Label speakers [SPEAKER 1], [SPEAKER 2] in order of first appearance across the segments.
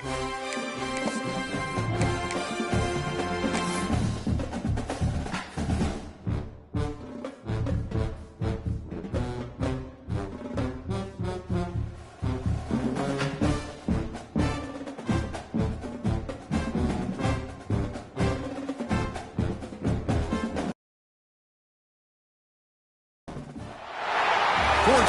[SPEAKER 1] Four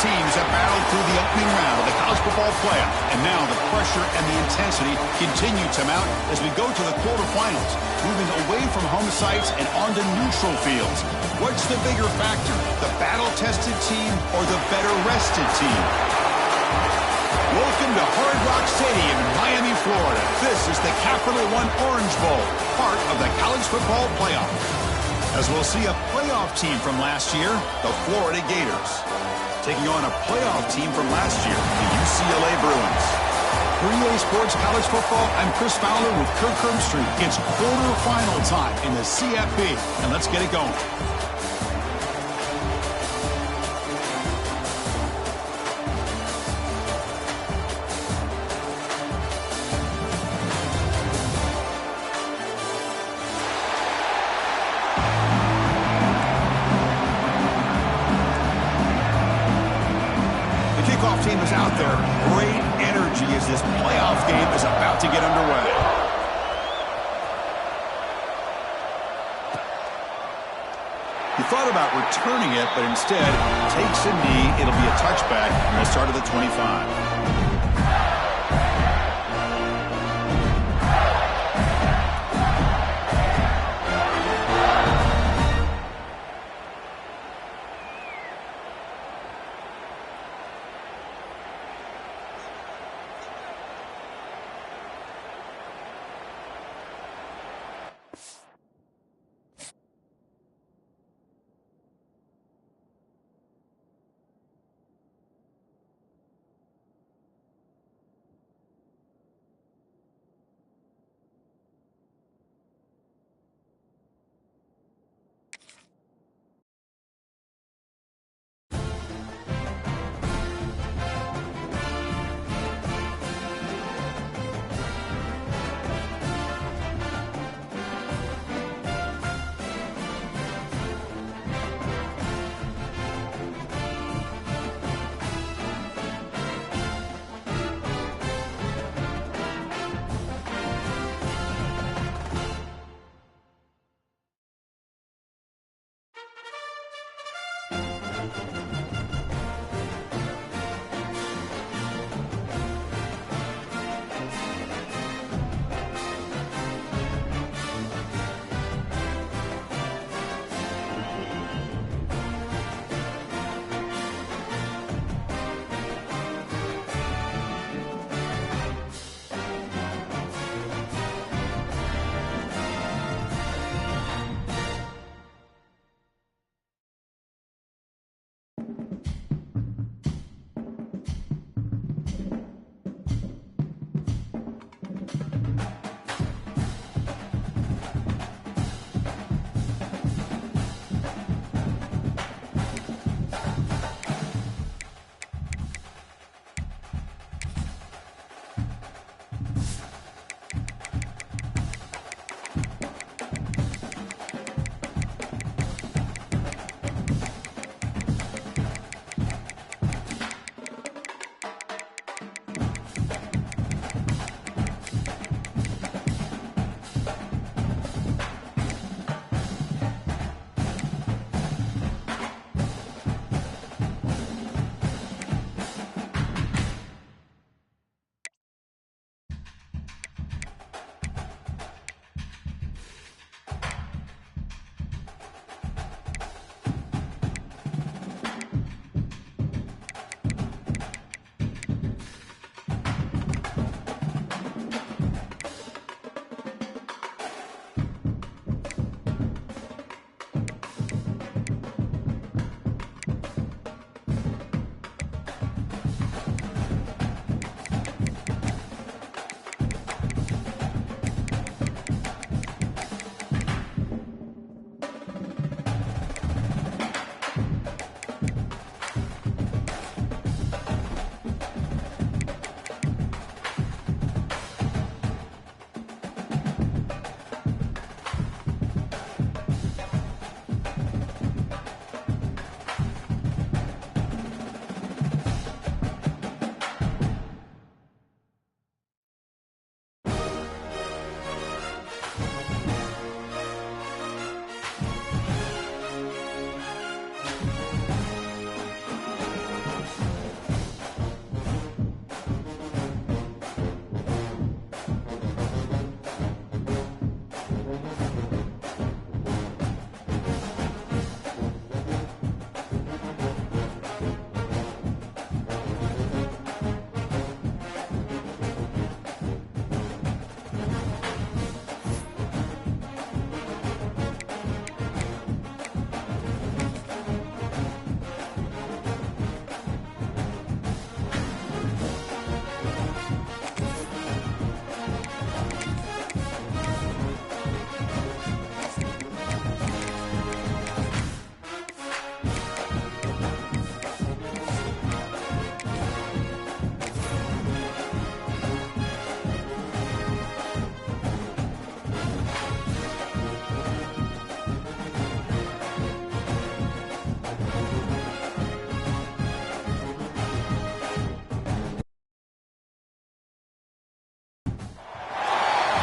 [SPEAKER 1] teams have battled through the opening round of the college football playoff, and now the pressure and the intensity continue to mount as we go to the quarterfinals, moving away from home sites and onto neutral fields. What's the bigger factor, the battle-tested team or the better-rested team? Welcome to Hard Rock Stadium in Miami, Florida. This is the Capital One Orange Bowl, part of the college football playoff. As we'll see a playoff team from last year, the Florida Gators, taking on a playoff team from last year, the UCLA Bruins. For EA Sports College Football, I'm Chris Fowler with Kirk Herbstreit. It's quarterfinal time in the CFP, and let's get it going. Team is out there. Great energy as this playoff game is about to get underway. He thought about returning it, but instead takes a knee. It'll be a touchback, and they'll start at the 25.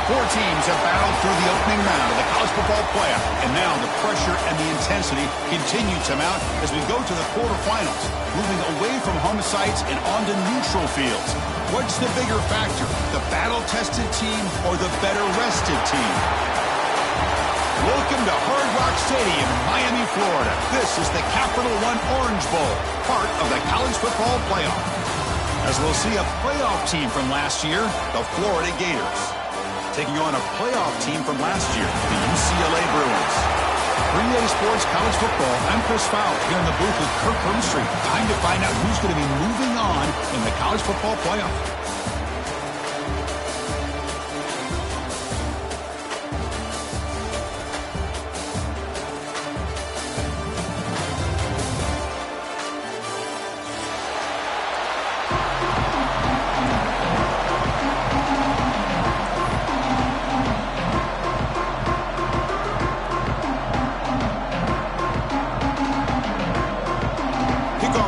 [SPEAKER 1] Four teams have battled through the opening round of the college football playoff, and now the pressure and the intensity continue to mount as we go to the quarterfinals, moving away from home sites and onto neutral fields. What's the bigger factor, the battle-tested team or the better-rested team? Welcome to Hard Rock Stadium in Miami, Florida. This is the Capital One Orange Bowl, part of the college football playoff. As we'll see a playoff team from last year, the Florida Gators, taking on a playoff team from last year, the UCLA Bruins. 3A Sports College Football, I'm Chris Fowler here in the booth with Kirk Hermstreet. Time to find out who's going to be moving on in the college football playoff.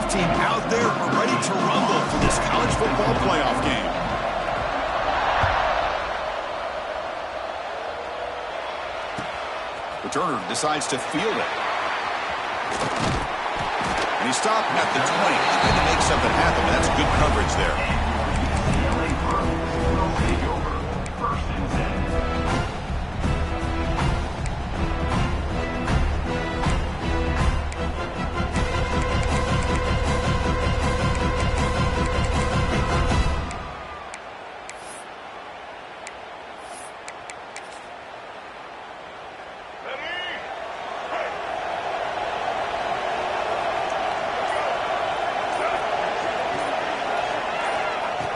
[SPEAKER 1] Team out there ready to rumble for this college football playoff game. Returner decides to field it. And he stopped at the 20. Trying to make something happen. That's good coverage there.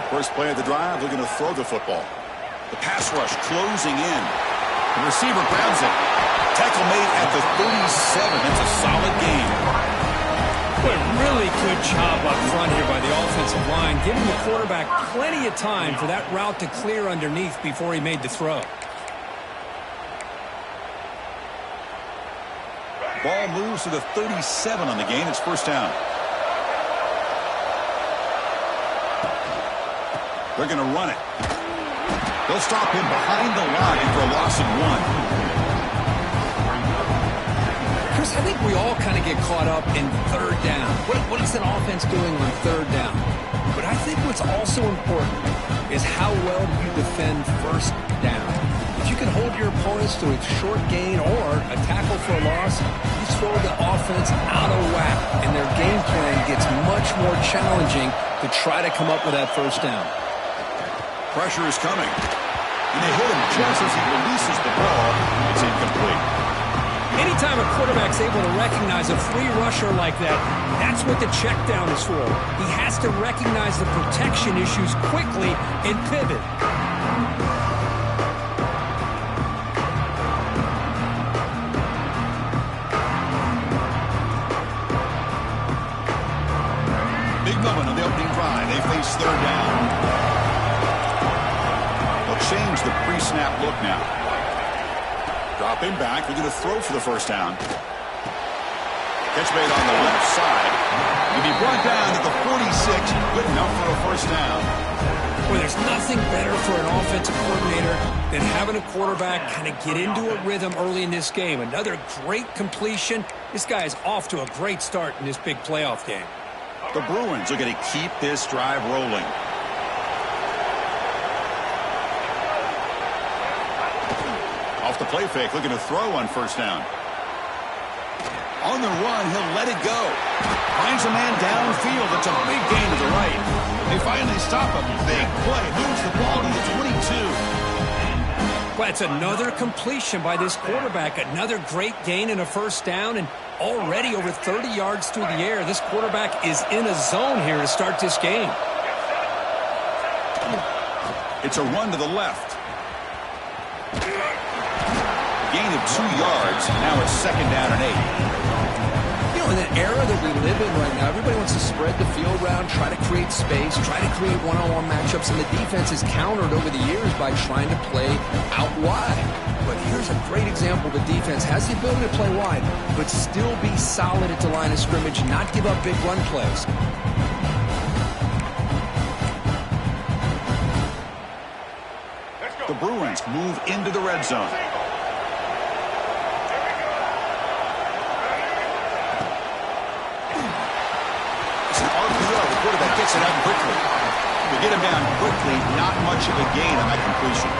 [SPEAKER 1] First play of the drive, looking to throw the football. The pass rush closing in. The receiver grabs it. Tackle made at the 37. That's a solid game.
[SPEAKER 2] What a really good job up front here by the offensive line, giving the quarterback plenty of time for that route to clear underneath before he made the throw.
[SPEAKER 1] Ball moves to the 37 on the game. It's first down. They're going to run it. They'll stop him behind the line for a loss of 1.
[SPEAKER 2] Chris, I think we all kind of get caught up in third down. What is an offense doing on third down? But I think what's also important is how well you defend first down. If you can hold your opponents to a short gain or a tackle for a loss, you throw the offense out of whack, and their game plan gets much more challenging to try to come up with that first down.
[SPEAKER 1] Pressure is coming. And they hit him just as he releases the ball. It's incomplete.
[SPEAKER 2] Anytime a quarterback's able to recognize a free rusher like that, that's what the check down is for. He has to recognize the protection issues quickly and pivot.
[SPEAKER 1] Big moment on the opening drive. They face third down. Change the pre-snap look now. Drop him back. We're going to throw for the first down. Catch made on the left side. He'll be brought down at the 46. Good enough for a first down.
[SPEAKER 2] Well, there's nothing better for an offensive coordinator than having a quarterback kind of get into a rhythm early in this game. Another great completion. This guy is off to a great start in this big playoff game.
[SPEAKER 1] The Bruins are going to keep this drive rolling. Off the play fake, looking to throw on first down. On the run, he'll let it go. Finds a man downfield. It's a big gain to the right. They finally stop him. Big play. Moves the ball to the 22.
[SPEAKER 2] Well, that's another completion by this quarterback. Another great gain and a first down, and already over 30 yards through the air. This quarterback is in a zone here to start this game.
[SPEAKER 1] It's a run to the left. Gain of 2 yards. Now it's second down and 8.
[SPEAKER 2] You know, in the era that we live in right now, everybody wants to spread the field around, try to create space, try to create one-on-one matchups, and the defense is countered over the years by trying to play out wide. But here's a great example. The defense has the ability to play wide, but still be solid at the line of scrimmage, not give up big run plays.
[SPEAKER 1] The Bruins move into the red zone. It's an RPO. The quarterback gets it out quickly. To get him down quickly, not much of a gain on that completion.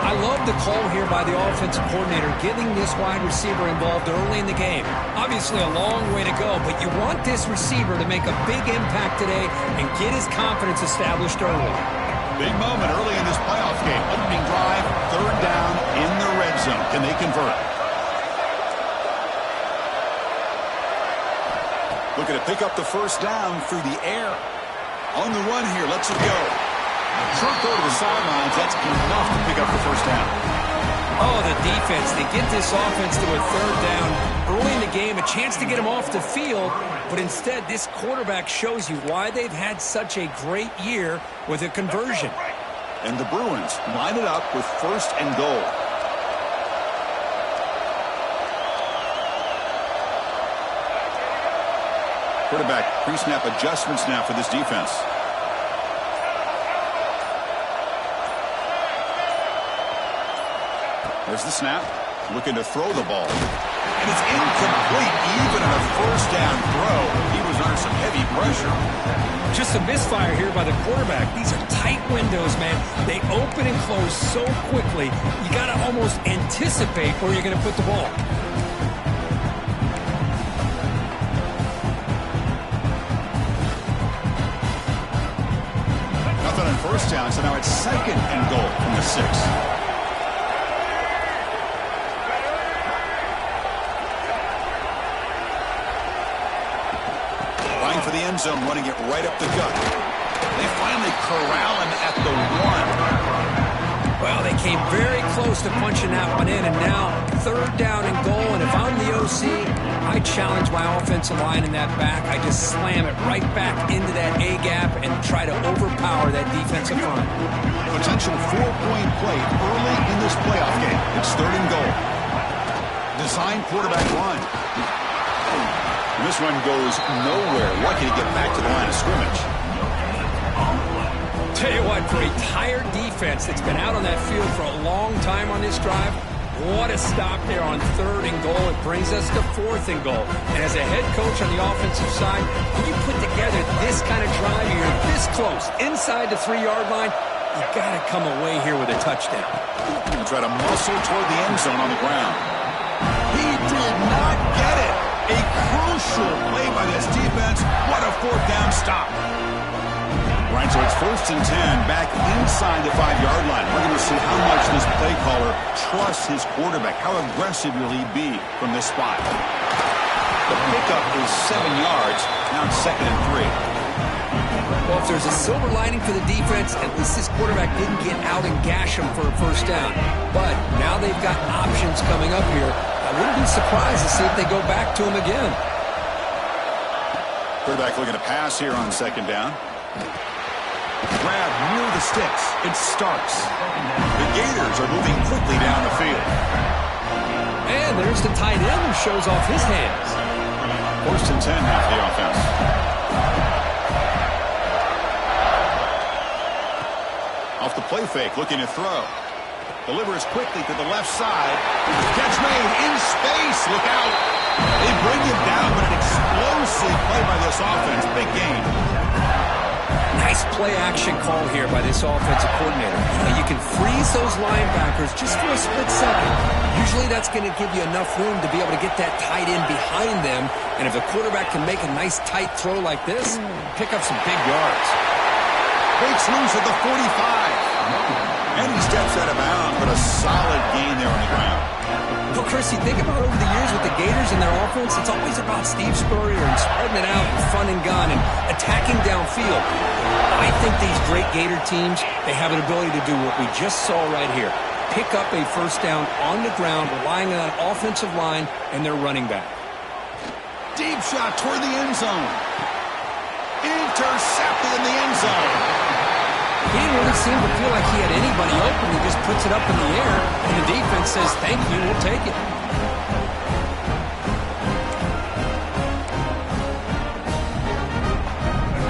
[SPEAKER 2] I love the call here by the offensive coordinator, getting this wide receiver involved early in the game. Obviously a long way to go, but you want this receiver to make a big impact today and get his confidence established early.
[SPEAKER 1] Big moment early in this playoff game. Opening drive, third down in the red zone. Can they convert? Looking to pick up the first down through the air. On the run here, lets it go. Short throw to the sidelines. That's enough to pick up the first down.
[SPEAKER 2] Oh, the defense. They get this offense to a third down. Early in the game, a chance to get him off the field. But instead, this quarterback shows you why they've had such a great year with a conversion.
[SPEAKER 1] And the Bruins line it up with first and goal. Quarterback pre-snap adjustments now for this defense. There's the snap. Looking to throw the ball. And it's incomplete. Even on a first down throw, he was under some heavy pressure.
[SPEAKER 2] Just a misfire here by the quarterback. These are tight windows, man. They open and close so quickly. You got to almost anticipate where you're going to put the ball.
[SPEAKER 1] Nothing on first down, so now it's second and goal from the 6. For the end zone, running it right up the gut. They finally corral him at the 1.
[SPEAKER 2] Well, they came very close to punching that one in, and now third down and goal. And if I'm the OC, I challenge my offensive line in that back. I just slam it right back into that A gap and try to overpower that defensive line.
[SPEAKER 1] Potential 4-point play early in this playoff game. It's third and goal. Design quarterback run. This one goes nowhere. Lucky to get back to the line of scrimmage.
[SPEAKER 2] Tell you what, for a tired defense that's been out on that field for a long time on this drive, what a stop there on third and goal. It brings us to fourth and goal. And as a head coach on the offensive side, when you put together this kind of drive, you're this close, inside the 3-yard line, you got to come away here with a touchdown.
[SPEAKER 1] And try to muscle toward the end zone on the ground. He did not get it. A crucial play by this defense. What a fourth down stop. Right, so it's first and 10 back inside the 5-yard line. We're going to see how much this play caller trusts his quarterback. How aggressive will he be from this spot? The pickup is 7 yards. Now it's second and 3.
[SPEAKER 2] Well, if there's a silver lining for the defense, at least this quarterback didn't get out and gash him for a first down. But now they've got options coming up here. I wouldn't be surprised to see if they go back to him again.
[SPEAKER 1] Quarterback looking to pass here on second down. Grab near the sticks. It's Starks. The Gators are moving quickly down the field.
[SPEAKER 2] And there's the tight end who shows off his hands.
[SPEAKER 1] First and 10 now for the offense. Off the play fake, looking to throw. Delivers quickly to the left side. Catch made in space. Look out. They bring him down, but an explosive play by this offense. Big gain.
[SPEAKER 2] Nice play action call here by this offensive coordinator. You can freeze those linebackers just for a split second. Usually that's going to give you enough room to be able to get that tight end behind them. And if the quarterback can make a nice tight throw like this, pick up some big yards.
[SPEAKER 1] Breaks loose at the 45. And he steps out of bounds, but a solid gain there on the ground.
[SPEAKER 2] Well, Chris, you think about over the years with the Gators and their offense, it's always about Steve Spurrier and spreading it out and fun and gun and attacking downfield. I think these great Gator teams, they have an ability to do what we just saw right here. Pick up a first down on the ground, relying on that offensive line and their running back.
[SPEAKER 1] Deep shot toward the end zone. Intercepted in the end zone.
[SPEAKER 2] He didn't really seem to feel like he had anybody open. He just puts it up in the air, and the defense says, thank you, we'll take it.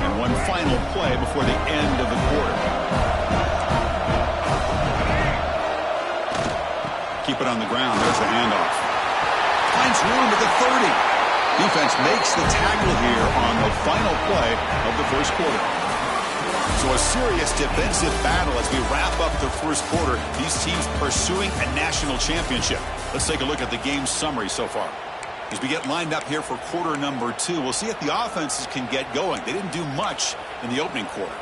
[SPEAKER 2] And one final play before the end of the quarter.
[SPEAKER 1] Keep it on the ground. There's the handoff. Finds room at the 30. Defense makes the tackle here on the final play of the first quarter. So a serious defensive battle as we wrap up the first quarter. These teams pursuing a national championship. Let's take a look at the game summary so far. As we get lined up here for quarter number 2, we'll see if the offenses can get going. They didn't do much in the opening quarter.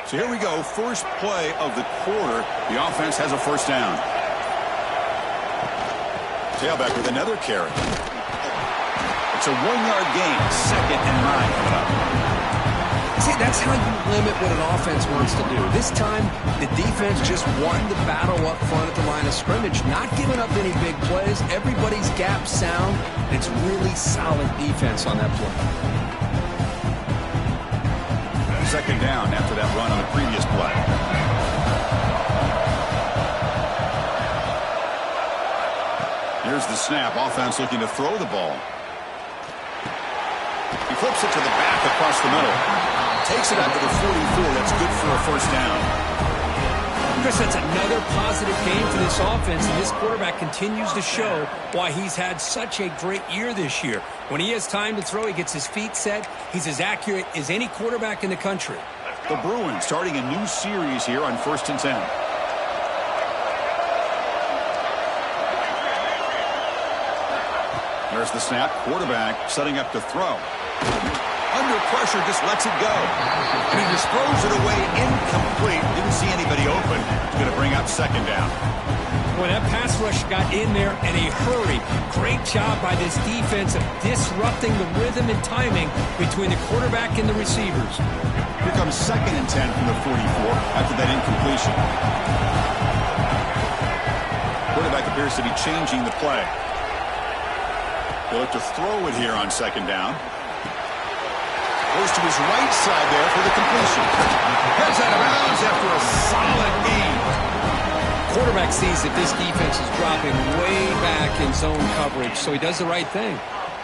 [SPEAKER 1] So here we go, first play of the quarter. The offense has a first down. Tailback with another carry. It's a 1-yard gain, 2nd and 9 coming up.
[SPEAKER 2] See, that's how you limit what an offense wants to do. This time, the defense just won the battle up front at the line of scrimmage, not giving up any big plays. Everybody's gap sound. It's really solid defense on that play.
[SPEAKER 1] Second down after that run on the previous play. Here's the snap. Offense looking to throw the ball. He flips it to the back across the middle. Takes it out to the 44. That's good for a first down.
[SPEAKER 2] Chris, that's another positive game for this offense, and this quarterback continues to show why he's had such a great year this year. When he has time to throw, he gets his feet set. He's as accurate as any quarterback in the country.
[SPEAKER 1] The Bruins starting a new series here on 1st and 10. There's the snap. Quarterback setting up to throw. Under pressure, just lets it go. And he just throws it away incomplete. Didn't see anybody open. It's going to bring up second down.
[SPEAKER 2] Well, that pass rush got in there in a hurry. Great job by this defense of disrupting the rhythm and timing between the quarterback and the receivers.
[SPEAKER 1] Here comes 2nd and 10 from the 44 after that incompletion. Quarterback appears to be changing the play. They'll look to throw it here on 2nd down. Goes to his right side there for the completion. Heads out of bounds after a solid gain.
[SPEAKER 2] Quarterback sees that this defense is dropping way back in zone coverage, so he does the right thing.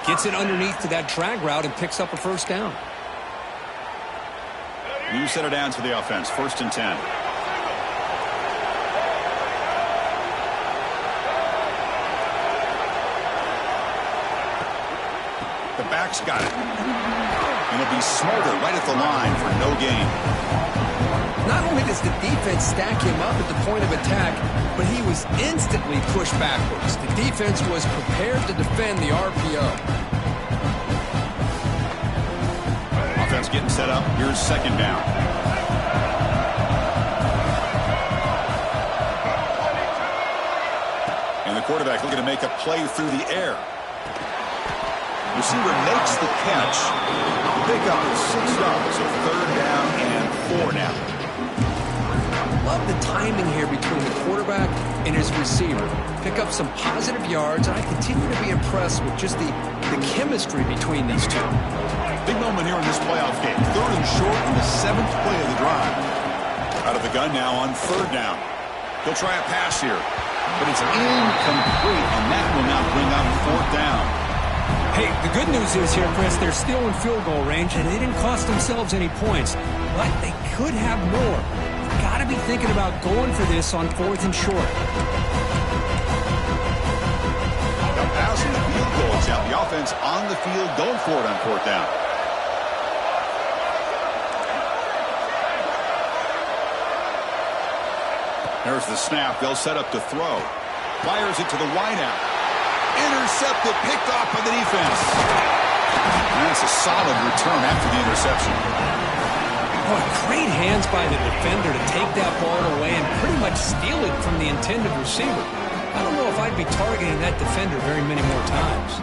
[SPEAKER 2] Gets it underneath to that drag route and picks up a first down.
[SPEAKER 1] New set of downs for the offense. 1st and 10. The back's got it. And he'll be smarter right at the line for no gain.
[SPEAKER 2] Not only does the defense stack him up at the point of attack, but he was instantly pushed backwards. The defense was prepared to defend the RPO.
[SPEAKER 1] Offense getting set up. Here's 2nd down. And the quarterback looking to make a play through the air. Receiver makes the catch. Pick up 6 yards. So 3rd down and 4 now.
[SPEAKER 2] Love the timing here between the quarterback and his receiver. Pick up some positive yards, and I continue to be impressed with just the chemistry between these two.
[SPEAKER 1] Big moment here in this playoff game. 3rd and short in the 7th play of the drive. Out of the gun now on 3rd down. He'll try a pass here, but it's incomplete, and that will now bring up 4th down.
[SPEAKER 2] Hey, the good news is here, Chris, they're still in field goal range, and they didn't cost themselves any points, but they could have more. Got to be thinking about going for this on 4th and short.
[SPEAKER 1] Now passing the field goal is out. The offense on the field going for it on 4th down. There's the snap. They'll set up to throw. Fires it to the wideout. Intercepted, picked off by the defense. And that's a solid return after the interception.
[SPEAKER 2] Boy, great hands by the defender to take that ball away and pretty much steal it from the intended receiver. I don't know if I'd be targeting that defender very many more times.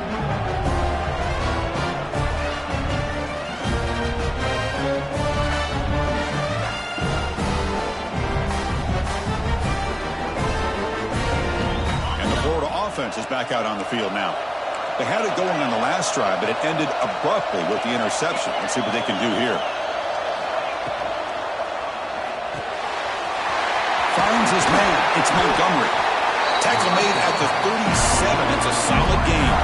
[SPEAKER 1] Offense is back out on the field now. They had it going on the last drive, but it ended abruptly with the interception. Let's see what they can do here. Finds his man. It's Montgomery. Tackle made at the 37. It's a solid game.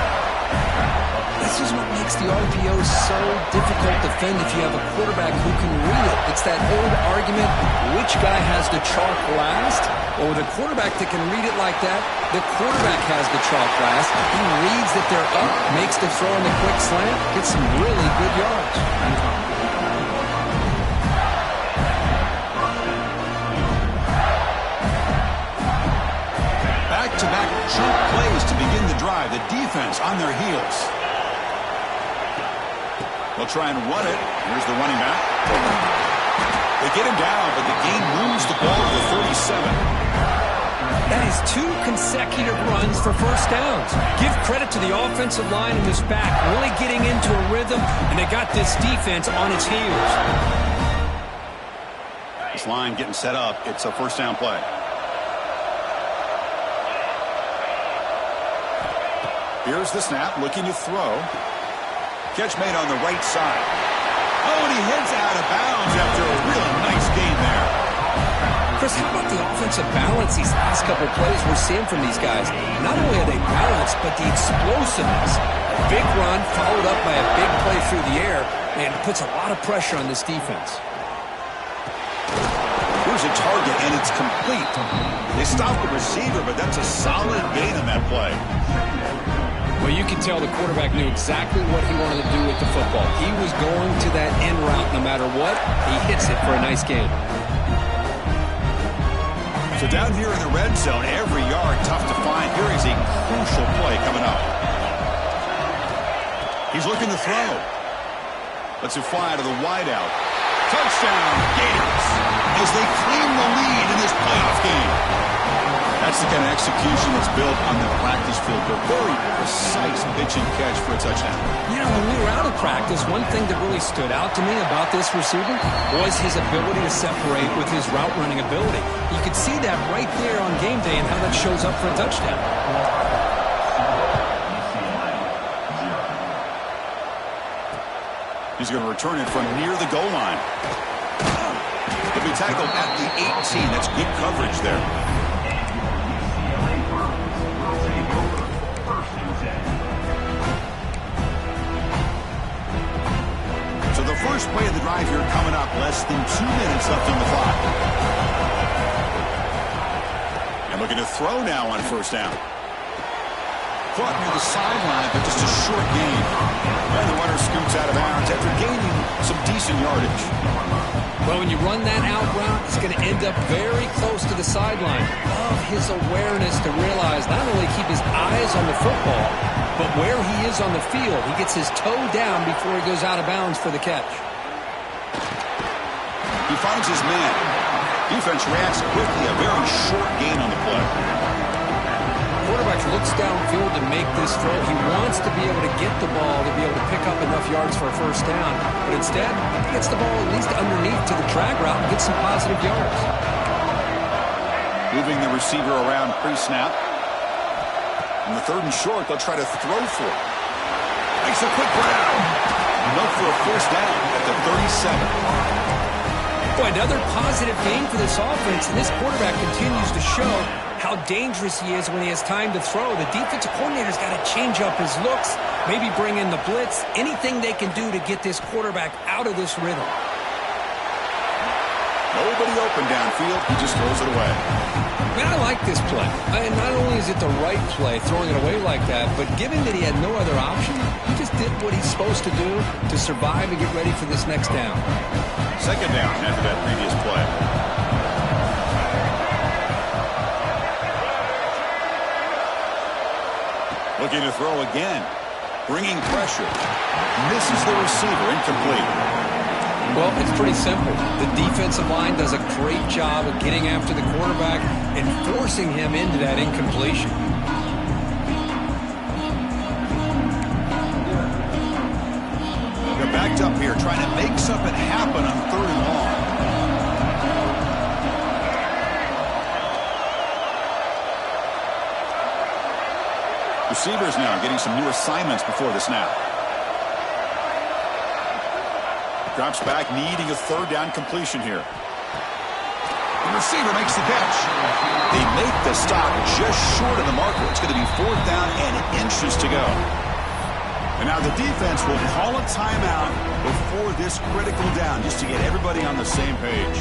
[SPEAKER 2] This this is what makes the RPO so difficult to defend if you have a quarterback who can read it. It's that old argument, which guy has the chalk last? Well, with a quarterback that can read it like that, the quarterback has the chalk last. He reads that they're up, makes the throw in the quick slant, gets some really good yards.
[SPEAKER 1] Back-to-back chunk plays to begin the drive. The defense on their heels. They'll try and run it. Here's the running back. They get him down, but the game moves the ball to the 37.
[SPEAKER 2] That is 2 consecutive runs for first downs. Give credit to the offensive line in this back, really getting into a rhythm, and they got this defense on its heels.
[SPEAKER 1] This line getting set up. It's a first down play. Here's the snap, looking to throw. Catch made on the right side. Oh, and he heads out of bounds after a really nice gain there.
[SPEAKER 2] Chris, how about the offensive balance these last couple plays we're seeing from these guys? Not only are they balanced, but the explosiveness. A big run followed up by a big play through the air, and it puts a lot of pressure on this defense.
[SPEAKER 1] Here's a target, and it's complete. They stopped the receiver, but that's a solid gain on that play.
[SPEAKER 2] Well, you can tell the quarterback knew exactly what he wanted to do with the football. He was going to that end route no matter what. He hits it for a nice gain.
[SPEAKER 1] So down here in the red zone, every yard tough to find. Here is a crucial play coming up. He's looking to throw. Lets it fly to the wideout. Touchdown, Gators, as they claim the lead in this playoff game. That's the kind of execution that's built on the practice field. A very precise pitch and catch for a touchdown.
[SPEAKER 2] You know, when we were out of practice, one thing that really stood out to me about this receiver was his ability to separate with his route running ability. You could see that right there on game day and how that shows up for a touchdown.
[SPEAKER 1] He's going to return it from near the goal line. He'll be tackled at the 18. That's good coverage there. So the first play of the drive here coming up. Less than 2 minutes left on the clock. And looking to throw now on first down. Caught near the sideline, but just a short gain. And the runner scoots out of bounds after gaining some decent yardage.
[SPEAKER 2] Well, when you run that out route, it's going to end up very close to the sideline. Love his awareness to realize not only keep his eyes on the football, but where he is on the field. He gets his toe down before he goes out of bounds for the catch.
[SPEAKER 1] He finds his man. Defense reacts quickly. A very short gain on the play.
[SPEAKER 2] Quarterback looks downfield to make this throw. He wants to be able to get the ball to be able to pick up enough yards for a first down. But instead, he gets the ball at least underneath to the drag route and gets some positive yards.
[SPEAKER 1] Moving the receiver around pre-snap. On the third and short, they'll try to throw for it. Makes a quick grab. Enough for a first down at the 37.
[SPEAKER 2] Boy, another positive gain for this offense, and this quarterback continues to show how dangerous he is when he has time to throw. The defensive coordinator's got to change up his looks, maybe bring in the blitz, anything they can do to get this quarterback out of this rhythm.
[SPEAKER 1] Nobody open downfield. He just throws it away.
[SPEAKER 2] Man, I like this play. And not only is it the right play, throwing it away like that, but given that he had no other option, he just did what he's supposed to do to survive and get ready for this next down.
[SPEAKER 1] Second down after that previous play. Looking to throw again. Bringing pressure. Misses the receiver. Incomplete.
[SPEAKER 2] Well, it's pretty simple. The defensive line does a great job of getting after the quarterback and forcing him into that incompletion.
[SPEAKER 1] They're backed up here, trying to make something happen on third and long. Receivers now getting some new assignments before the snap. Drops back, needing a third down completion here. The receiver makes the catch. They make the stop just short of the marker. It's going to be fourth down and inches to go. And Now the defense will call a timeout before this critical down, just to get everybody on the same page.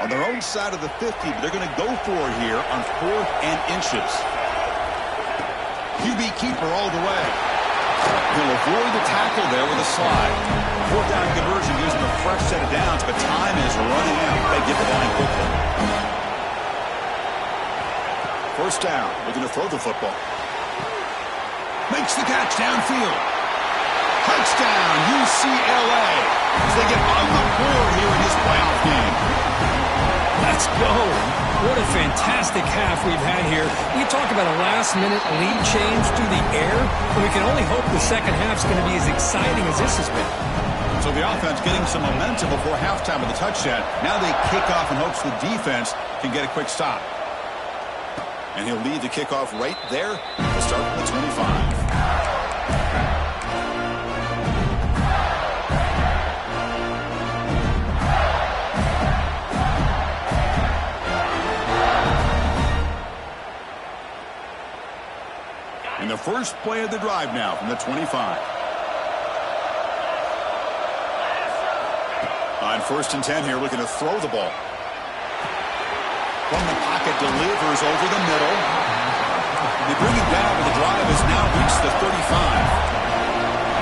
[SPEAKER 1] On their own side of the 50, but they're going to go for it here on 4th and inches. QB keeper all the way. He'll avoid the tackle there with a slide. 4th down conversion gives them a fresh set of downs, but time is running out. They get the line quickly. 1st down, looking to throw the football. Makes the catch downfield. Touchdown, UCLA. As they get on the board here in this playoff game.
[SPEAKER 2] Let's go. What a fantastic half we've had here. We talk about a last-minute lead change through the air, and we can only hope the second half's going to be as exciting as this has been.
[SPEAKER 1] So the offense getting some momentum before halftime with the touchdown. Now they kick off in hopes the defense can get a quick stop. And he'll lead the kickoff right there. We'll start with the 25. And the first play of the drive now from the 25. On 1st and 10 here, looking to throw the ball. From the pocket, delivers over the middle. They bring it down, but the drive has now reached the 35.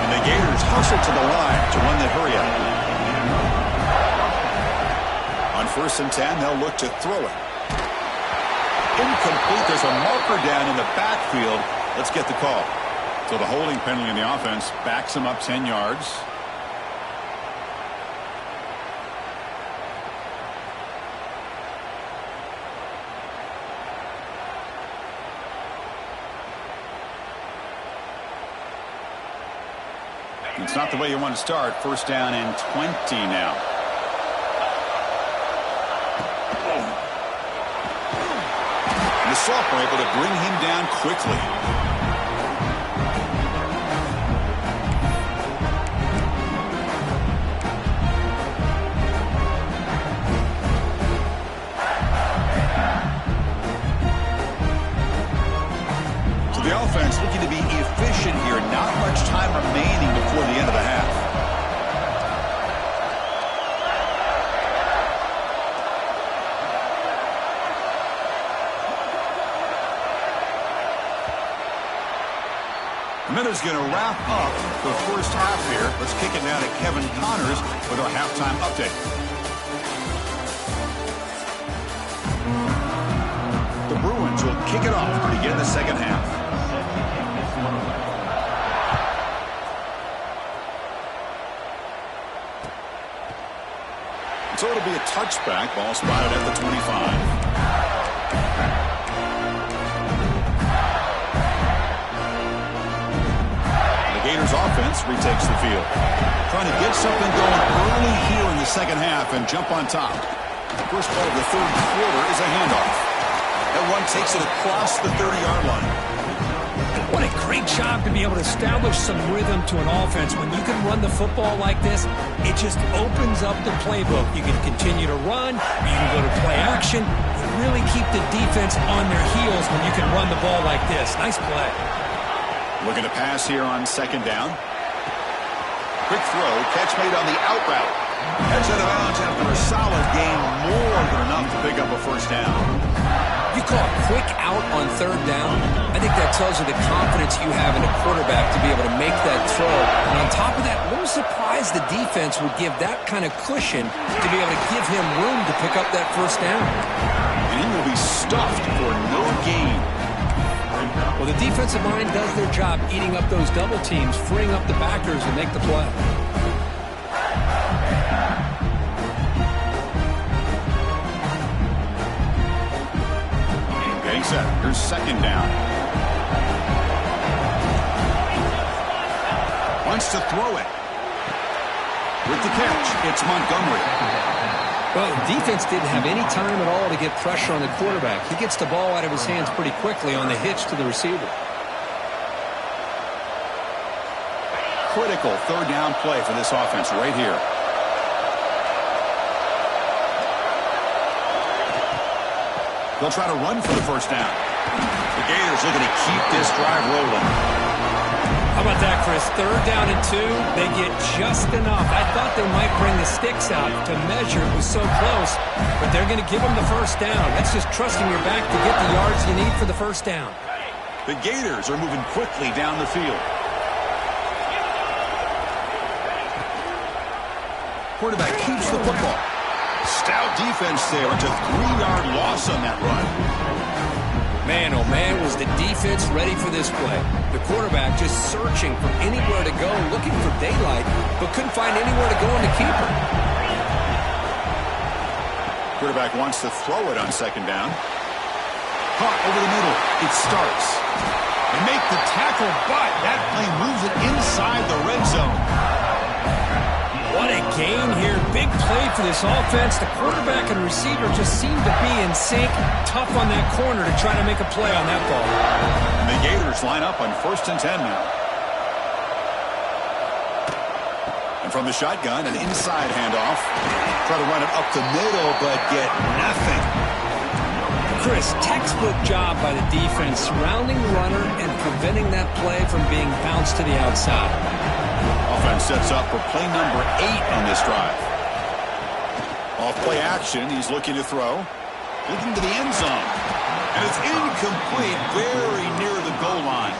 [SPEAKER 1] And the Gators hustle to the line to run the hurry up. On 1st and 10, they'll look to throw it. Incomplete. There's a marker down in the backfield. Let's get the call. So the holding penalty in the offense backs him up 10 yards. It's not the way you want to start. 1st down and 20 now. And the sophomore able to bring him down quickly. The offense looking to be efficient here. Not much time remaining before the end of the half. The minute's going to wrap up the first half here. Let's kick it now to Kevin Connors with our halftime update. The Bruins will kick it off to begin the second half. So it'll be a touchback. Ball spotted at the 25. The Gators offense retakes the field. Trying to get something going early here in the second half and jump on top. First play of the 3rd quarter is a handoff. That one takes it across the 30-yard line.
[SPEAKER 2] What a great job to be able to establish some rhythm to an offense. When you can run the football like this, it just opens up the playbook. You can continue to run, you can go to play action, and really keep the defense on their heels when you can run the ball like this. Nice play.
[SPEAKER 1] Looking to pass here on 2nd down. Quick throw, catch made on the out route. Heads out of bounds after a solid game, more than enough to pick up a 1st down.
[SPEAKER 2] You call a quick out on 3rd down. I think that tells you the confidence you have in a quarterback to be able to make that throw. And on top of that, a little surprised the defense would give that kind of cushion to be able to give him room to pick up that 1st down.
[SPEAKER 1] And he will be stuffed for no gain.
[SPEAKER 2] Well, the defensive line does their job eating up those double teams, freeing up the backers to make the play. Getting set. Here's 2nd down. Wants to throw it. With the catch, it's Montgomery. Well, defense didn't have any time at all to get pressure on the quarterback. He gets the ball out of his hands pretty quickly on the hitch to the receiver.
[SPEAKER 1] critical third down play for this offense right here. They'll try to run for the first down. The Gators looking to keep this drive rolling.
[SPEAKER 2] How about that, Chris? Third down and 2. They get just enough. I thought they might bring the sticks out to measure. It was so close, but they're going to give them the first down. That's just trusting your back to get the yards you need for the first down.
[SPEAKER 1] The Gators are moving quickly down the field. Quarterback keeps the football. Stout defense there. It's a 3-yard loss on that run.
[SPEAKER 2] Man, oh man, was the defense ready for this play. The quarterback just searching for anywhere to go, looking for daylight, but couldn't find anywhere to go in the keeper.
[SPEAKER 1] Quarterback wants to throw it on second down. Caught over the middle. It starts. They make the tackle, but that play moves it inside the red zone.
[SPEAKER 2] What a game here. Big play for this offense. The quarterback and receiver just seem to be in sync. Tough on that corner to try to make a play on that ball.
[SPEAKER 1] And the Gators line up on 1st and 10 now. And from the shotgun, an inside handoff. Try to run it up the middle, but get nothing.
[SPEAKER 2] Chris, textbook job by the defense surrounding the runner and preventing that play from being bounced to the outside.
[SPEAKER 1] Offense sets up for play number 8 on this drive. Off play action, he's looking to throw. Looking to the end zone. And it's incomplete, very near the goal line.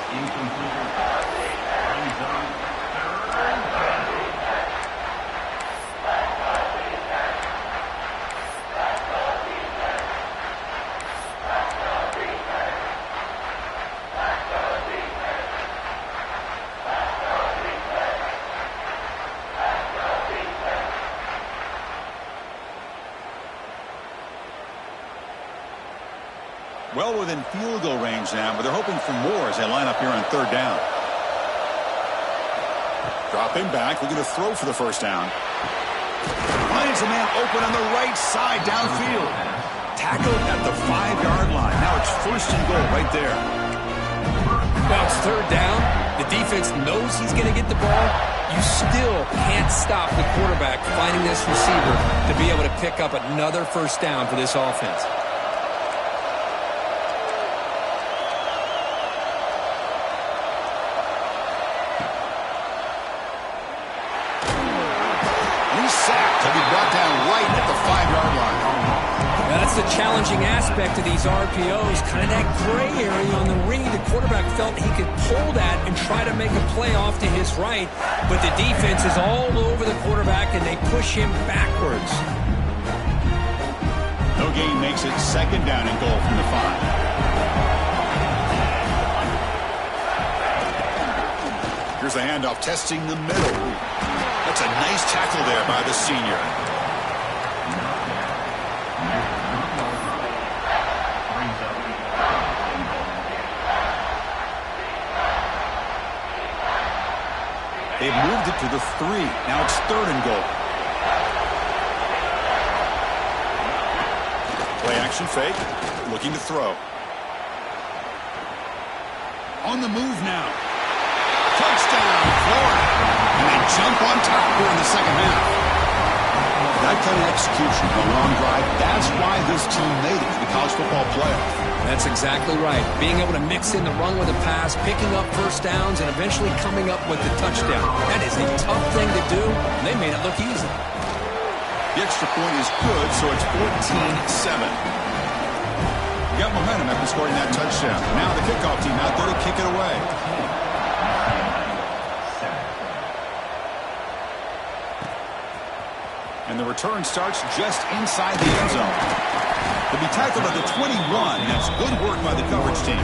[SPEAKER 1] Well within field goal range now, but they're hoping for more as they line up here on third down. Dropping back, looking to throw for the first down. Finds a man open on the right side downfield. Tackled at the 5-yard line. Now it's 1st and goal right there.
[SPEAKER 2] Well, it's third down. The defense knows he's going to get the ball. You still can't stop the quarterback finding this receiver to be able to pick up another first down for this offense.
[SPEAKER 1] He'll be brought down right at the 5-yard line.
[SPEAKER 2] Now that's the challenging aspect of these RPOs, kind of that gray area on the ring. The quarterback felt he could pull that and try to make a play off to his right, but the defense is all over the quarterback and they push him backwards.
[SPEAKER 1] No gain makes it 2nd down and goal from the 5. Here's the handoff, testing the middle. That's a nice tackle there by the senior. They've moved it to the 3. Now it's 3rd and goal. Play action fake. Looking to throw. On the move now. Touchdown, Florida. And they jump on top here in the second half. That kind of execution on a long drive, that's why this team made it to the college football playoff.
[SPEAKER 2] That's exactly right. Being able to mix in the run with the pass, picking up first downs, and eventually coming up with the touchdown. That is a tough thing to do, and they made it look easy.
[SPEAKER 1] The extra point is good, so it's 14-7. Got momentum after scoring that touchdown. Now the kickoff team out there to kick it away. And the return starts just inside the end zone. He'll be tackled at the 21. That's good work by the coverage team.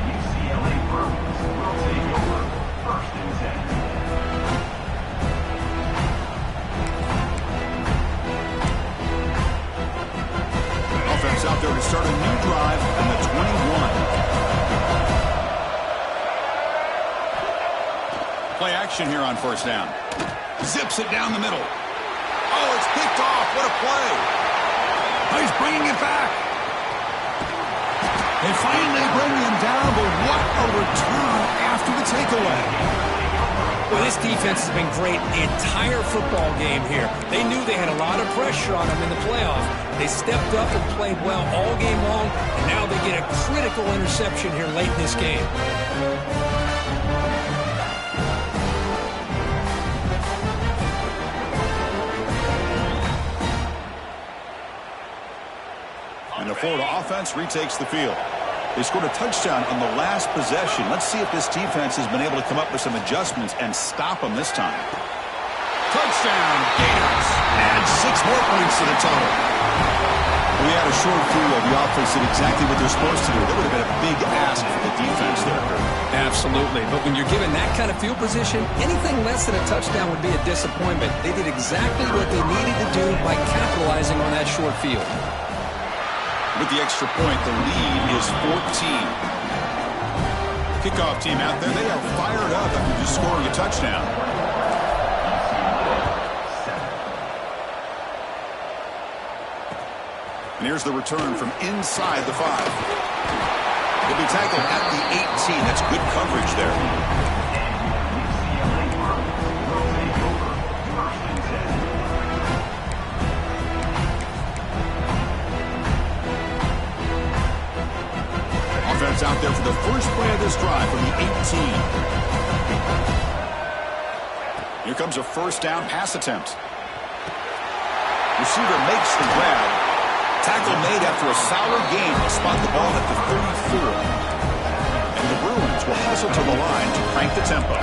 [SPEAKER 3] UCLA Bruins will take over 1st and 10.
[SPEAKER 1] Offense out there to start a new drive from the 21. Play action here on 1st down. Zips it down the middle. Oh, it's picked off. What a play. Oh, he's bringing it back. They finally bring him down, but what a return after the takeaway.
[SPEAKER 2] Well, this defense has been great the entire football game here. They knew they had a lot of pressure on them in the playoffs. They stepped up and played well all game long, and now they get a critical interception here late in this game.
[SPEAKER 1] And the Florida offense retakes the field. They scored a touchdown on the last possession. Let's see if this defense has been able to come up with some adjustments and stop them this time. Touchdown, Gators. Add 6 more points to the total. We had a short view of the offense did exactly what they're supposed to do. That would have been a big ask for the defense there, Kurt.
[SPEAKER 2] Absolutely. But when you're given that kind of field position, anything less than a touchdown would be a disappointment. They did exactly what they needed to do by capitalizing on that short field.
[SPEAKER 1] With the extra point, the lead is 14. Kickoff team out there, they are fired up after just scoring a touchdown. And here's the return from inside the 5. He'll be tackled at the 18. That's good coverage there. Offense out there for the first play of this drive from the 18. Here comes a first down pass attempt. Receiver makes the grab. Tackle made after a solid gain. They'll spot the ball at the 34. And the Bruins will hustle to the line to crank the tempo.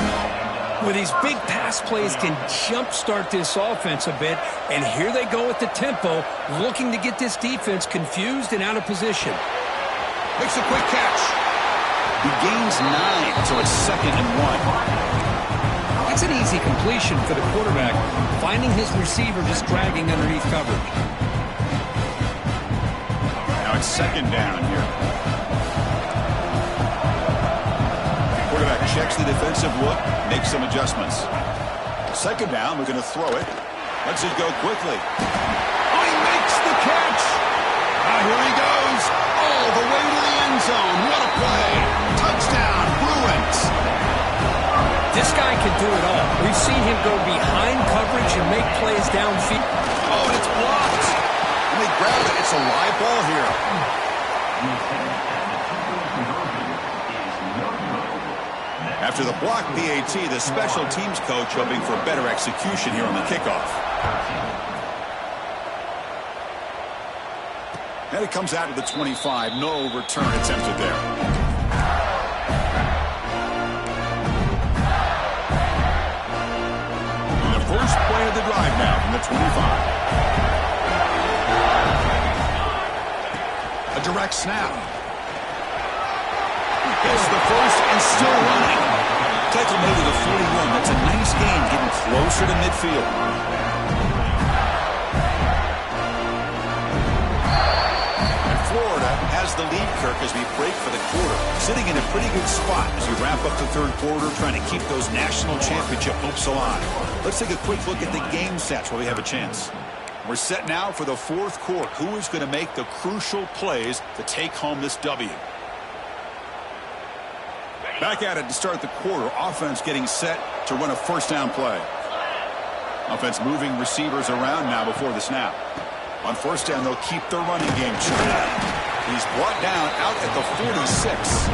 [SPEAKER 2] Well, these big pass plays can jumpstart this offense a bit, and here they go at the tempo, looking to get this defense confused and out of position.
[SPEAKER 1] Makes a quick catch. He gains 9, so it's 2nd and 1.
[SPEAKER 2] It's an easy completion for the quarterback, finding his receiver just dragging underneath coverage.
[SPEAKER 1] Now it's 2nd down here. Quarterback checks the defensive look, makes some adjustments. 2nd down, we're going to throw it. Lets it go quickly. Oh, he makes the catch. Here he goes. All the way to the end zone. What a play. Touchdown, Bruins.
[SPEAKER 2] This guy can do it all. We've seen him go behind coverage and make plays downfield.
[SPEAKER 1] Oh, and it's blocked. And they grab it. It's a live ball here. After the block PAT, the special teams coach hoping for better execution here on the kickoff. And it comes out to the 25. No return attempted there. And the first play of the drive now from the 25. A direct snap. It's the first and still running. Tackle made to the 41. That's a nice gain, getting closer to midfield. Florida has the lead, Kirk, as we break for the quarter. Sitting in a pretty good spot as we wrap up the 3rd quarter, trying to keep those national championship hopes alive. Let's take a quick look at the game stats while we have a chance. We're set now for the 4th quarter. Who is going to make the crucial plays to take home this W? Back at it to start the quarter. Offense getting set to run a first down play. Offense moving receivers around now before the snap. On first down, they'll keep their running game churning. He's brought down out at the 46.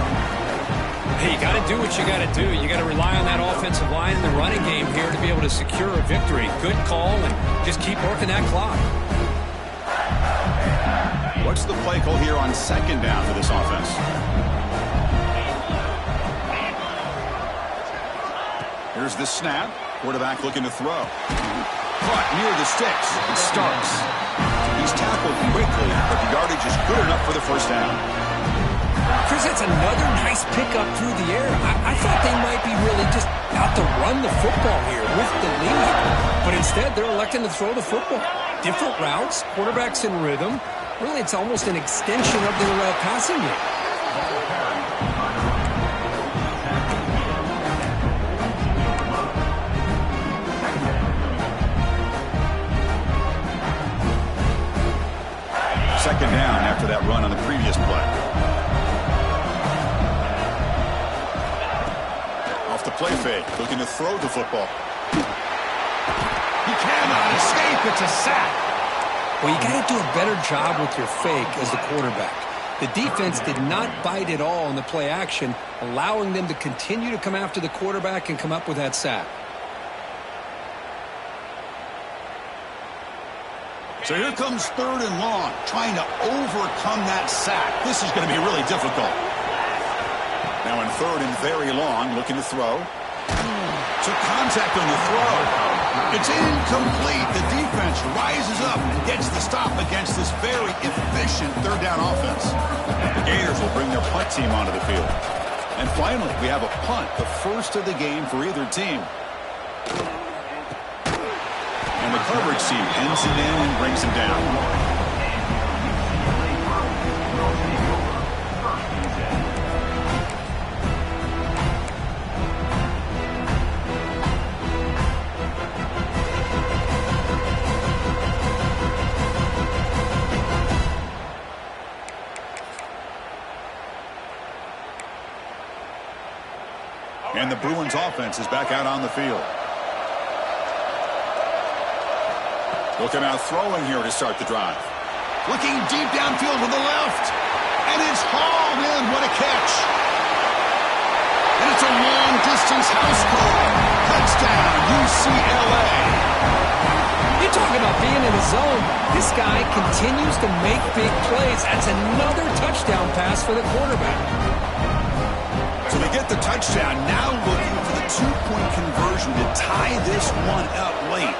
[SPEAKER 2] Hey, you got to do what you got to do. You got to rely on that offensive line and the running game here to be able to secure a victory. Good call, and just keep working that clock.
[SPEAKER 1] What's the play call here on 2nd down for this offense? Here's the snap. Quarterback looking to throw. Caught near the sticks. It starts. He's tackled quickly, but the yardage is good enough for the first down.
[SPEAKER 2] Chris, that's another nice pickup through the air. I thought they might be really just out to run the football here with the lead. But instead, they're electing to throw the football. Different routes, quarterbacks in rhythm. Really, it's almost an extension of their passing game.
[SPEAKER 1] Second down after that run on the previous play. Off the play fake, looking to throw the football. He cannot escape. It's a sack.
[SPEAKER 2] Well, you got to do a better job with your fake as the quarterback. The defense did not bite at all in the play action, allowing them to continue to come after the quarterback and come up with that sack.
[SPEAKER 1] So here comes 3rd and long, trying to overcome that sack. This is going to be really difficult. Now in 3rd and very long, looking to throw. Took contact on the throw. It's incomplete. The defense rises up and gets the stop against this very efficient 3rd down offense. The Gators will bring their punt team onto the field. And finally, we have a punt, the first of the game for either team. And the coverage team pins him in and brings him down. And the Bruins offense is back out on the field. Looking out throwing here to start the drive. Looking deep downfield to the left. And it's hauled in. What a catch. And it's a long-distance house call. Touchdown, UCLA.
[SPEAKER 2] You talk about being in the zone. This guy continues to make big plays. That's another touchdown pass for the quarterback.
[SPEAKER 1] So they get the touchdown. Now looking for the 2-point conversion to tie this one up late.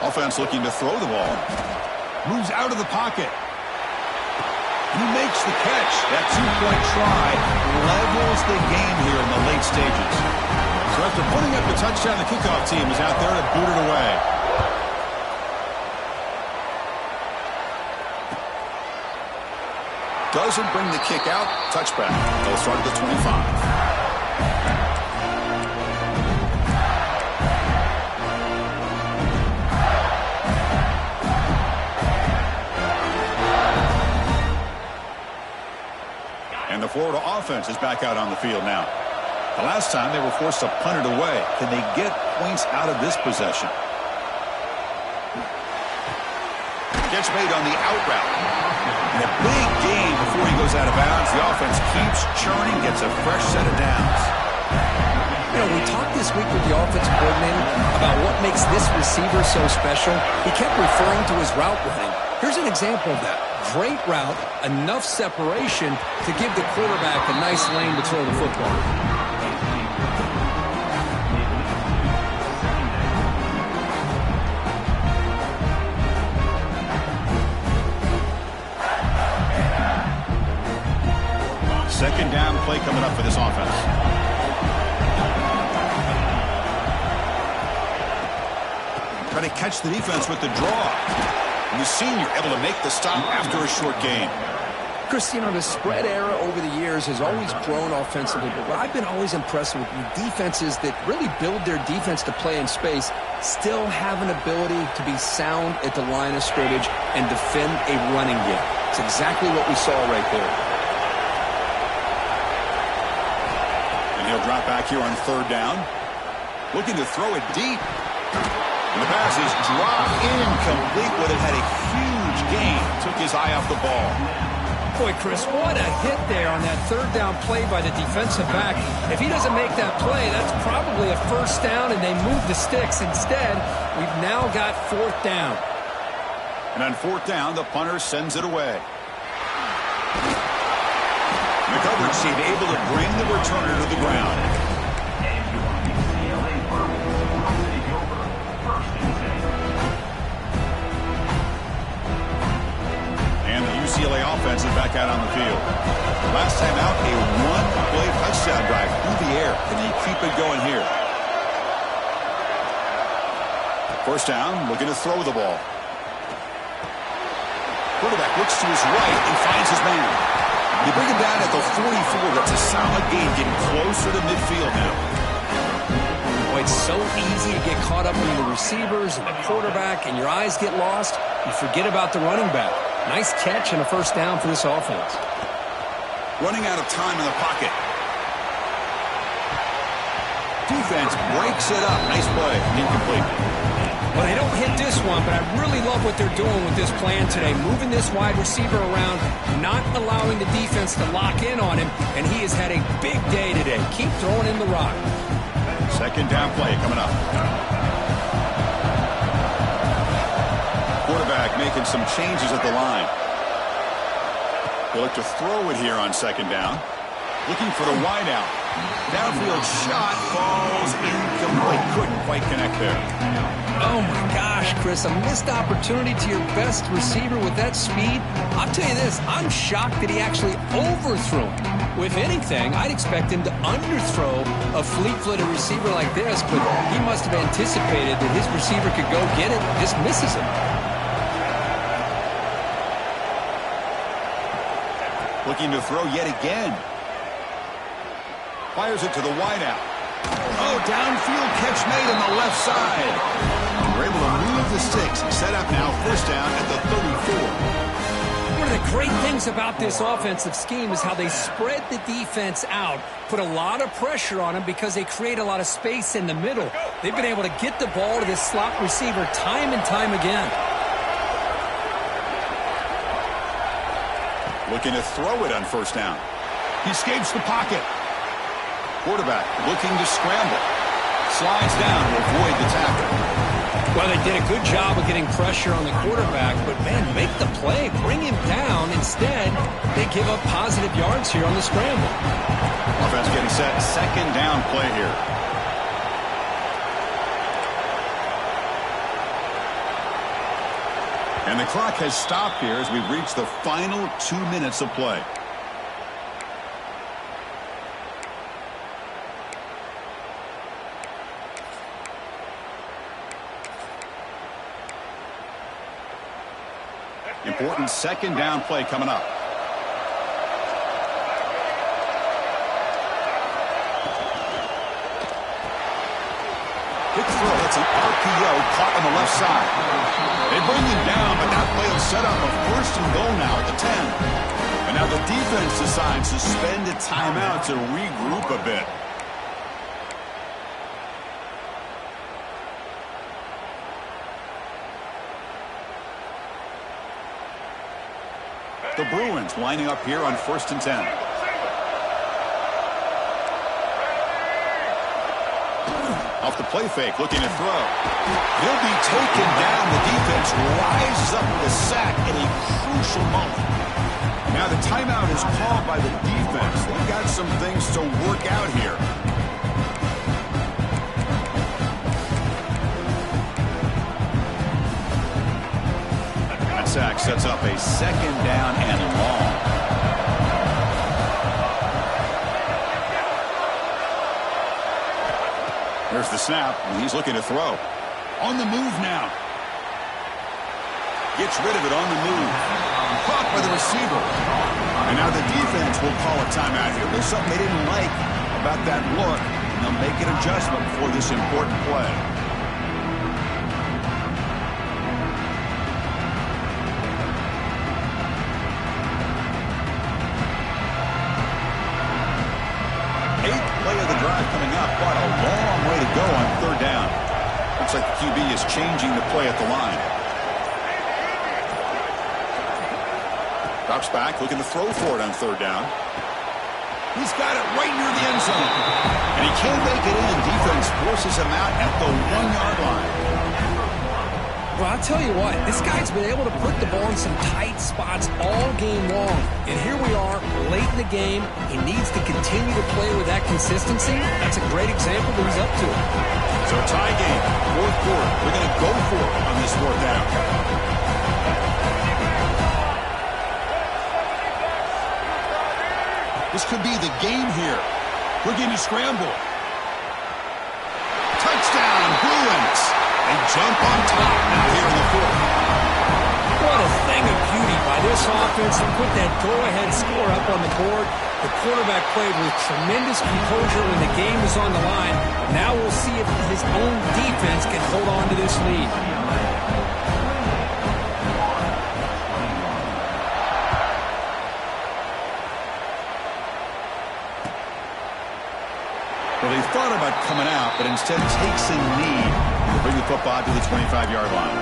[SPEAKER 1] Offense looking to throw the ball. Moves out of the pocket. He makes the catch. That 2-point try levels the game here in the late stages. So after putting up the touchdown, the kickoff team is out there to boot it away. Doesn't bring the kick out. Touchback. They'll start at the 25. And the Florida offense is back out on the field now. The last time they were forced to punt it away. Can they get points out of this possession? Catch made on the out route. And a big gain before he goes out of bounds. The offense keeps churning, gets a fresh set of downs.
[SPEAKER 2] You know, we talked this week with the offensive coordinator about what makes this receiver so special. He kept referring to his route running. Here's an example of that. Great route, enough separation to give the quarterback a nice lane to throw the football.
[SPEAKER 1] Second down play coming up for this offense. Trying to catch the defense with the draw. And the senior able to make the stop after a short gain.
[SPEAKER 2] Chris, you know, the spread era over the years has always grown offensively, but what I've been always impressed with defenses that really build their defense to play in space still have an ability to be sound at the line of scrimmage and defend a running game. It's exactly what we saw right there.
[SPEAKER 1] And he'll drop back here on 3rd down. Looking to throw it deep. And the pass is dropped incomplete, but it had a huge gain. Took his eye off the ball.
[SPEAKER 2] Boy, Chris, what a hit there on that 3rd down play by the defensive back. If he doesn't make that play, that's probably a 1st down, and they move the sticks. Instead, we've now got 4th down.
[SPEAKER 1] And on 4th down, the punter sends it away. And the coverage team able to bring the returner to the ground. UCLA offense is back out on the field. Last time out, a 1-play touchdown drive through the air. Can they keep it going here? 1st down, looking to throw the ball. Quarterback looks to his right and finds his man. You bring him down at the 44. That's a solid gain, getting closer to midfield now.
[SPEAKER 2] Boy, it's so easy to get caught up in the receivers and the quarterback, and your eyes get lost. You forget about the running back. Nice catch and a 1st down for this offense.
[SPEAKER 1] Running out of time in the pocket. Defense breaks it up. Nice play. Incomplete.
[SPEAKER 2] Well, they don't hit this one, but I really love what they're doing with this plan today. Moving this wide receiver around, not allowing the defense to lock in on him, and he has had a big day today. Keep throwing in the rock.
[SPEAKER 1] Second down play coming up. Quarterback making some changes at the line. He'll look to throw it here on second down. Looking for the wide out. Downfield shot falls incomplete. Couldn't quite connect there.
[SPEAKER 2] Oh, my gosh, Chris, a missed opportunity to your best receiver with that speed. I'll tell you this, I'm shocked that he actually overthrew him. If anything, I'd expect him to underthrow a fleet-footed receiver like this, but he must have anticipated that his receiver could go get it and just misses him.
[SPEAKER 1] Looking to throw yet again. Fires it to the wideout. Oh, downfield catch made on the left side. We're able to move the sticks. Set up now, first down at the 34.
[SPEAKER 2] One of the great things about this offensive scheme is how they spread the defense out, put a lot of pressure on them because they create a lot of space in the middle. They've been able to get the ball to this slot receiver time and time again.
[SPEAKER 1] Looking to throw it on first down. He escapes the pocket. Quarterback looking to scramble. Slides down to avoid the tackle.
[SPEAKER 2] Well, they did a good job of getting pressure on the quarterback, but, man, make the play. Bring him down. Instead, they give up positive yards here on the scramble.
[SPEAKER 1] Offense getting set. Second down play here. And the clock has stopped here as we reach the final 2 minutes of play. Important second down play coming up. Quick throw. That's an RPO caught on the left side. They bring him down, but that play will set up a first and goal now at the 10. And now the defense decides to spend a timeout to regroup a bit. The Bruins lining up here on first and 10. Off the play fake, looking to throw. He'll be taken down. The defense rises up with a sack at a crucial moment. Now the timeout is called by the defense. They've got some things to work out here. Sack sets up a second down and long. There's the snap, and he's looking to throw. On the move now. Gets rid of it on the move. Caught by the receiver. And now the defense will call a timeout here. There's something they didn't like about that look, and they'll make an adjustment for this important play. Coming up, but a long way to go on third down. Looks like the QB is changing the play at the line. Drops back, looking to throw for it on third down. He's got it right near the end zone. And he can't make it in. Defense forces him out at the 1-yard line.
[SPEAKER 2] Well, I'll tell you what, this guy's been able to put the ball in some tight spots all game long. And here we are, late in the game. He needs to continue to play with that consistency. That's a great example that he's up to it.
[SPEAKER 1] So tie game, fourth quarter. We're going to go for it on this fourth down. This could be the game here. Looking to scramble. Touchdown, Bruins. They jump on top now here in the fourth.
[SPEAKER 2] What a thing of beauty by this offense to put that go-ahead score up on the board. The quarterback played with tremendous composure when the game was on the line. Now we'll see if his own defense can hold on to this lead.
[SPEAKER 1] Well, they thought about coming out, but instead takes a knee to bring the football to the 25-yard line.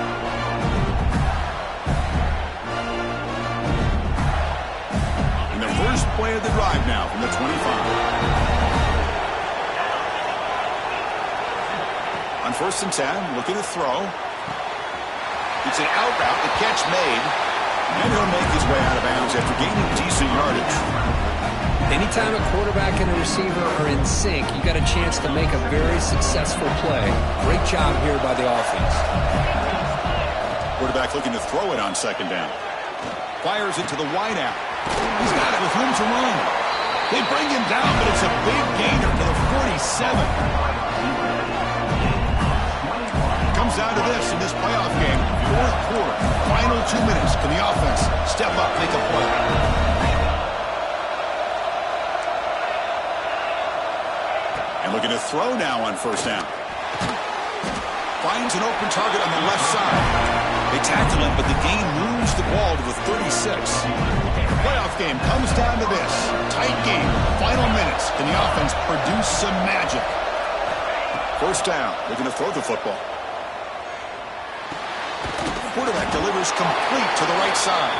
[SPEAKER 1] And the first play of the drive now from the 25. On 1st and 10, looking to throw. It's an out route, the catch made. And he'll make his way out of bounds after gaining decent yardage.
[SPEAKER 2] Anytime a quarterback and a receiver are in sync, you got a chance to make a very successful play. Great job here by the offense.
[SPEAKER 1] Quarterback looking to throw it on 2nd down. Fires it to the wideout. He's got it with room to run. They bring him down, but it's a big gainer to the 47. Comes down to this in this playoff game. 4th quarter, final 2 minutes. Can the offense step up, make a play? And looking to throw now on 1st down. Finds an open target on the left side. They tackle him, but the gain moves the ball to the 36. The playoff game comes down to this. Tight game, final minutes. Can the offense produce some magic? 1st down, looking to throw the football. Quarterback delivers complete to the right side.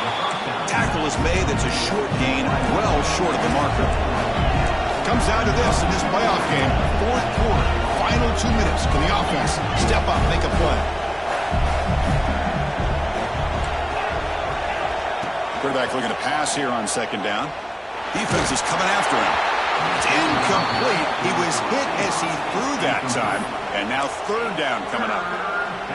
[SPEAKER 1] Tackle is made. That's a short gain, well short of the marker. Comes down to this in this playoff game. 4th quarter, final 2 minutes. Can the offense step up, make a play? Quarterback looking to pass here on 2nd down. Defense is coming after him. It's incomplete. He was hit as he threw that time. And now 3rd down coming up.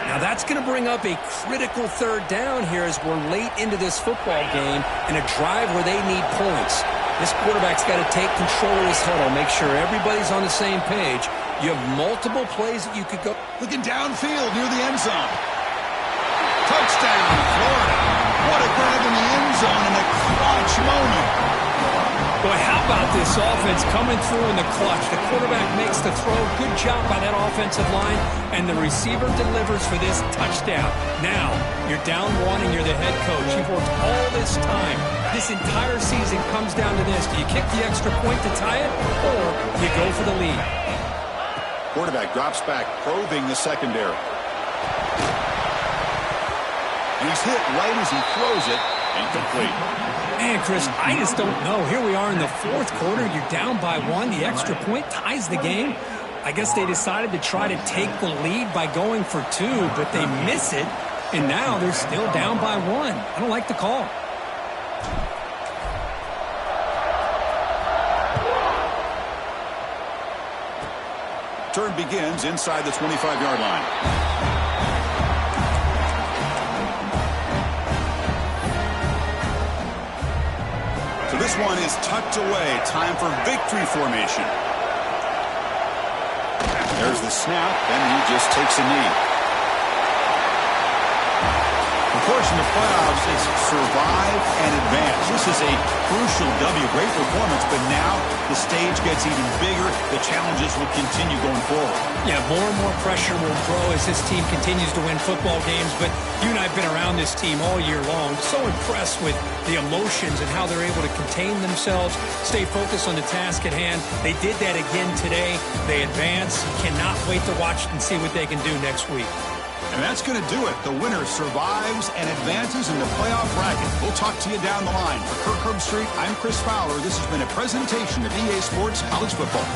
[SPEAKER 2] Now that's going to bring up a critical 3rd down here as we're late into this football game in a drive where they need points. This quarterback's got to take control of his huddle, make sure everybody's on the same page. You have multiple plays that you could go.
[SPEAKER 1] Looking downfield near the end zone. Touchdown, Florida. What a grab in the end zone in a clutch moment.
[SPEAKER 2] Boy, how about this offense coming through in the clutch? The quarterback makes the throw. Good job by that offensive line. And the receiver delivers for this touchdown. Now, you're down 1 and you're the head coach. You've worked all this time. This entire season comes down to this. Do you kick the extra point to tie it, or do you go for the lead?
[SPEAKER 1] Quarterback drops back, probing the secondary. And he's hit right as he throws it. Incomplete.
[SPEAKER 2] Man, Chris, I just don't know. Here we are in the 4th quarter. You're down by 1. The extra point ties the game. I guess they decided to try to take the lead by going for 2, but they miss it. And now they're still down by 1. I don't like the call.
[SPEAKER 1] Turn begins inside the 25-yard line. So this one is tucked away. Time for victory formation. There's the snap, and he just takes a knee. Of course, in the playoffs, it's survive and advance. This is a crucial W. Great performance, but now the stage gets even bigger. The challenges will continue going forward.
[SPEAKER 2] Yeah, more and more pressure will grow as this team continues to win football games, but you and I have been around this team all year long. So impressed with the emotions and how they're able to contain themselves, stay focused on the task at hand. They did that again today. They advance. Cannot wait to watch and see what they can do next week.
[SPEAKER 1] And that's going to do it. The winner survives and advances in the playoff bracket. We'll talk to you down the line. For Kirk Herbstreit, I'm Chris Fowler. This has been a presentation of EA Sports College Football.